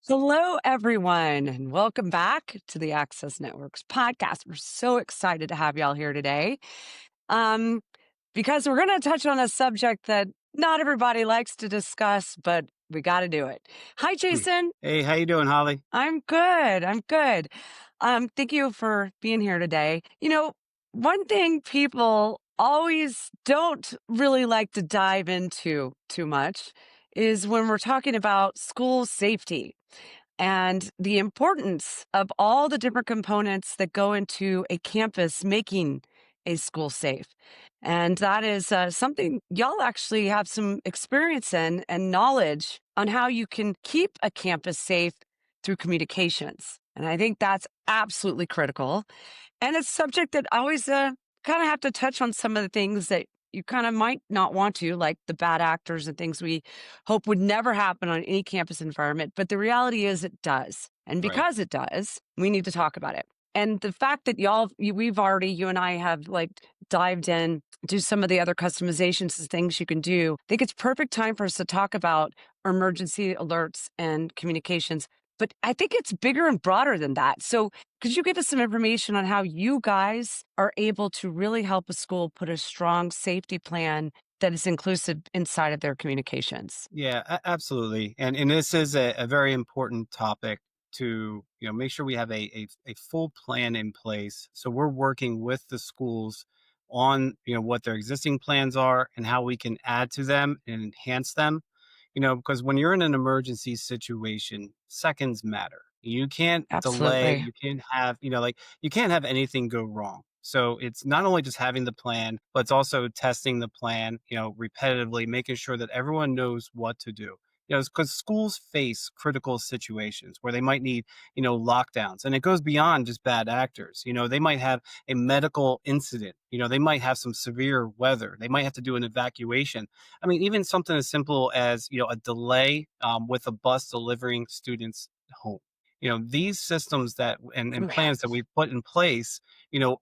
Hello, everyone, and welcome back to the Access Networks podcast. We're so excited to have y'all here today um, because we're going to touch on a subject that not everybody likes to discuss, but we got to do it. Hi, Hmm. Jason. Hey, how you doing, Holly? I'm good. I'm good. Thank you for being here today. One thing people always don't really like to dive into too much is when we're talking about school safety and the importance of all the different components that go into a campus making a school safe. And that is something y'all actually have some experience in and knowledge on how you can keep a campus safe through communications. And I think that's absolutely critical. And it's a subject that I always kind of have to touch on some of the things that you kind of might not want to, like the bad actors and things we hope would never happen on any campus environment. But the reality is it does. And Right. because it does, we need to talk about it. And the fact that you and I have like dived in to some of the other customizations and things you can do, I think it's perfect time for us to talk about emergency alerts and communications. But I think it's bigger and broader than that. So could you give us some information on how you guys are able to really help a school put a strong safety plan that is inclusive inside of their communications? Yeah, absolutely. And this is a very important topic to make sure we have a full plan in place. So we're working with the schools on what their existing plans are and how we can add to them and enhance them. Because when you're in an emergency situation, seconds matter. You can't delay. Absolutely. You can't have, like you can't have anything go wrong. So it's not only just having the plan, but it's also testing the plan, repetitively, making sure that everyone knows what to do. Because schools face critical situations where they might need, lockdowns, and it goes beyond just bad actors. They might have a medical incident. They might have some severe weather. They might have to do an evacuation. I mean, even something as simple as a delay with a bus delivering students home. These systems that and Oh, yeah. plans that we've put in place,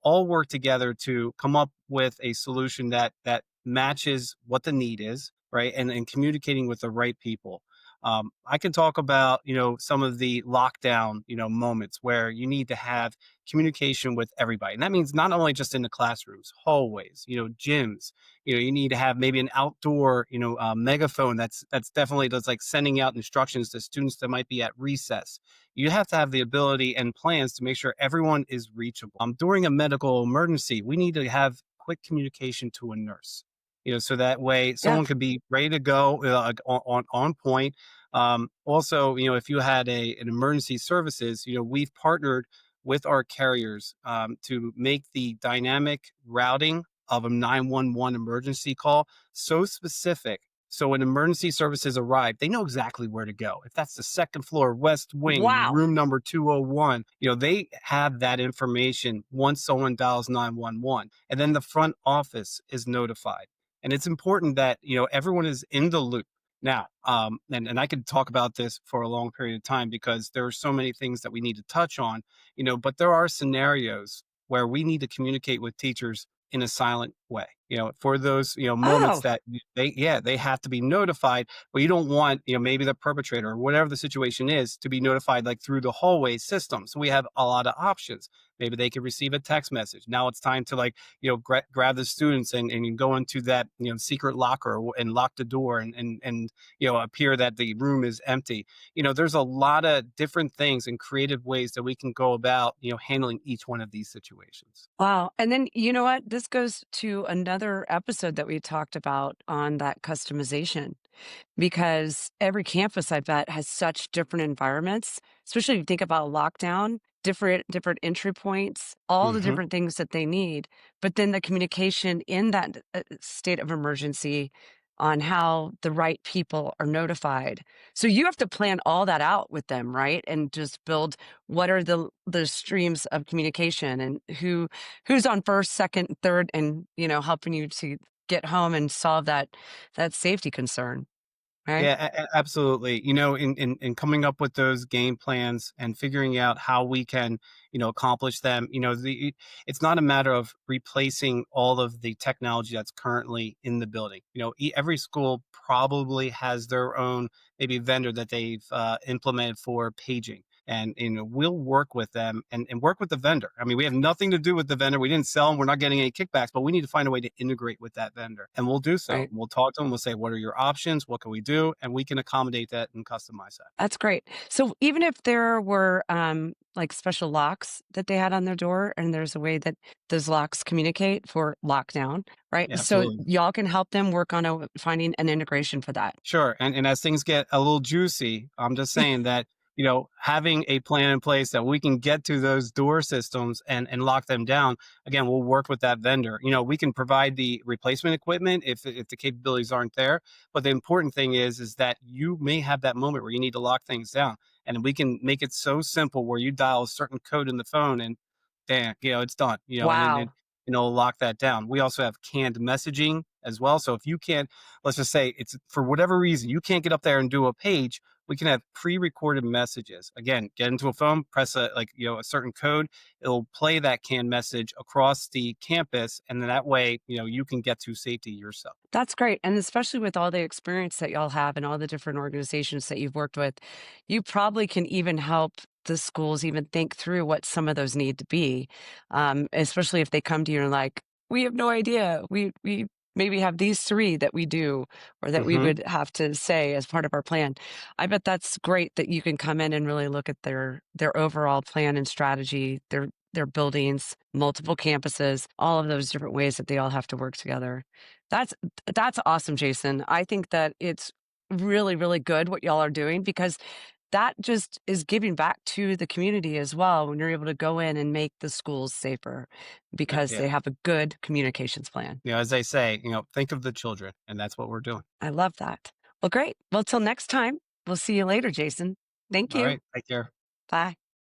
all work together to come up with a solution that matches what the need is, right? And communicating with the right people. I can talk about some of the lockdown moments where you need to have communication with everybody, and that means not only just in the classrooms, hallways, gyms. You need to have maybe an outdoor megaphone that's definitely does like sending out instructions to students that might be at recess. You have to have the ability and plans to make sure everyone is reachable. During a medical emergency, we need to have quick communication to a nurse. So that way Yeah. someone could be ready to go, like, on point. Also, if you had an emergency services, we've partnered with our carriers to make the dynamic routing of a 911 emergency call so specific. So when emergency services arrive, they know exactly where to go. If that's the second floor, west wing, Wow. room number 201, they have that information once someone dials 911. And then the front office is notified. And it's important that, everyone is in the loop. Now, and I could talk about this for a long period of time because there are so many things that we need to touch on, but there are scenarios where we need to communicate with teachers in a silent way, for those, moments Oh, that they have to be notified, but you don't want, maybe the perpetrator or whatever the situation is to be notified like through the hallway system. So we have a lot of options. Maybe they could receive a text message. Now it's time to like, grab the students and you go into that, secret locker and lock the door and appear that the room is empty. There's a lot of different things and creative ways that we can go about, handling each one of these situations. wow. And then you know what? This goes to another episode that we talked about on that customization. Because every campus, I bet, has such different environments, especially if you think about lockdown, different entry points, all the Hmm. different things that they need. But then the communication in that state of emergency on how the right people are notified. So you have to plan all that out with them, right? And just build what are the streams of communication and who's on first, second, third, and helping you to get home and solve that safety concern. right? Yeah, absolutely. In coming up with those game plans and figuring out how we can, accomplish them. It's not a matter of replacing all of the technology that's currently in the building. Every school probably has their own maybe vendor that they've implemented for paging. And we'll work with them and work with the vendor. I mean, we have nothing to do with the vendor. We didn't sell them. We're not getting any kickbacks, but we need to find a way to integrate with that vendor, and we'll do so. Right. We'll talk to them. We'll say, "What are your options? What can we do?" And we can accommodate that and customize that. That's great. So even if there were, like, special locks that they had on their door and there's a way that those locks communicate for lockdown, right? Yeah, So absolutely. y'all can help them work on finding an integration for that. Sure, and as things get a little juicy, I'm just saying that, having a plan in place that we can get to those door systems and lock them down, again, we'll work with that vendor. We can provide the replacement equipment if the capabilities aren't there, but the important thing is that you may have that moment where you need to lock things down, and we can make it so simple where you dial a certain code in the phone and bam, it's done, and Wow. lock that down. We also have canned messaging as well, so if you can't, let's just say it's for whatever reason you can't get up there and do a page, we can have pre-recorded messages. Again, get into a phone, press a certain code, it'll play that canned message across the campus, and then that way you can get to safety yourself. That's great, and especially with all the experience that y'all have and all the different organizations that you've worked with, you probably can even help the schools even think through what some of those need to be, especially if they come to you and like, "We have no idea. We maybe have these 3 that we do or that we Hmm. would have to say as part of our plan." I bet that's great that you can come in and really look at their overall plan and strategy, their buildings, multiple campuses, all of those different ways that they all have to work together. That's that's awesome, Jason. I think that it's really, really good what y'all are doing because that just is giving back to the community as well when you're able to go in and make the schools safer Yeah, because yeah. they have a good communications plan. As they say, think of the children, and that's what we're doing. I love that. Well, great. Well, till next time, we'll see you later, Jason. Thank All you. right, take care. Bye.